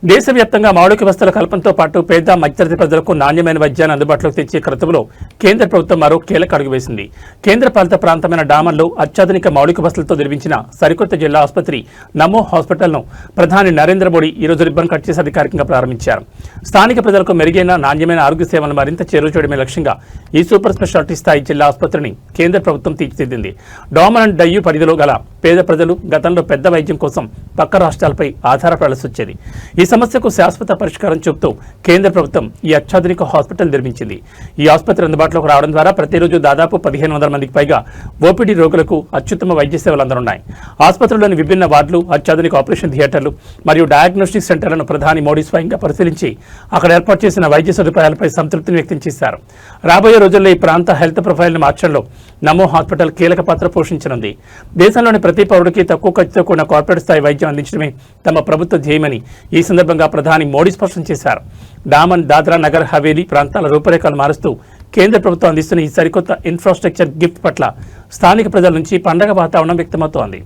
దేశవ్యాప్తంగా మౌలిక వసతుల కల్పనతో పాటు పేద మధ్యతరగతి ప్రజలకు నాణ్యమైన వైద్యాన్ని అందుబాటులోకి తెచ్చే క్రతువులో కేంద్ర ప్రభుత్వం మరో కీలక అడుగు వేసింది. కేంద్ర పాలిత ప్రాంతమైన డామన్లో అత్యాధునిక మౌలిక వసతులతో నిర్మించిన సరికొత్త జిల్లా ఆసుపత్రి నమో హాస్పిటల్ను ప్రధాని నరేంద్ర మోడీ ఈ రోజు రిబ్బన్ కట్ చేసి అధికారికంగా ప్రారంభించారు. స్థానిక ప్రజలకు మెరుగైన నాణ్యమైన ఆరోగ్య సేవలను మరింత చేరువ చేయడమే లక్ష్యంగా ఈ సూపర్ స్పెషాలిటీ స్థాయి జిల్లా ఆసుపత్రిని కేంద్ర ప్రభుత్వం తీర్చిదిద్దింది. డామన్ అండ్ డయ్యూ పరిధిలో గల పేద ప్రజలు గతంలో పెద్ద వైద్యం కోసం పక్క రాష్ట్రాలపై ఆధారపడాల్సి వచ్చేది. ఈ సమస్యకు శాశ్వత పరిష్కారం చూపుతూ కేంద్ర ప్రభుత్వం ఈ అత్యాధునిక హాస్పిటల్ నిర్మించింది. ఈ ఆసుపత్రి అందుబాటులోకి రావడం ద్వారా ప్రతిరోజు దాదాపు 1500 మందికి పైగా ఓపీడీ రోగులకు అత్యుత్తమ వైద్య సేవలు అందనున్నాయి. ఆసుపత్రిలోని విభిన్న వార్డులు, అత్యాధునిక ఆపరేషన్ థియేటర్లు మరియు డయాగ్నోస్టిక్ సెంటర్లను ప్రధాని మోడీ స్వయంగా పరిశీలించి అక్కడ ఏర్పాటు చేసిన వైద్య సదుపాయాలపై సంతృప్తిని వ్యక్తం చేశారు. రాబోయే రోజుల్లో ఈ ప్రాంత హెల్త్ ప్రొఫైల్ను మార్చడంలో నమో హాస్పిటల్ కీలక పాత్ర పోషించనుంది. దేశంలోని ప్రతి పౌరుడికి తక్కువ ఖర్చుతో కూడిన కార్పొరేట్ స్థాయి వైద్యం అందించడమే తమ ప్రభుత్వ ధ్యేయమని ఈ సందర్భంగా ప్రధాని మోడీ స్పష్టం చేశారు. డామన్, దాద్రా నగర్ హవేలీ ప్రాంతాల రూపురేఖలు మారుస్తూ కేంద్ర ప్రభుత్వం అందిస్తున్న ఈ సరికొత్త ఇన్ఫ్రాస్ట్రక్చర్ గిఫ్ట్ పట్ల స్థానిక ప్రజల నుంచి పండగ వాతావరణం వ్యక్తమవుతోంది.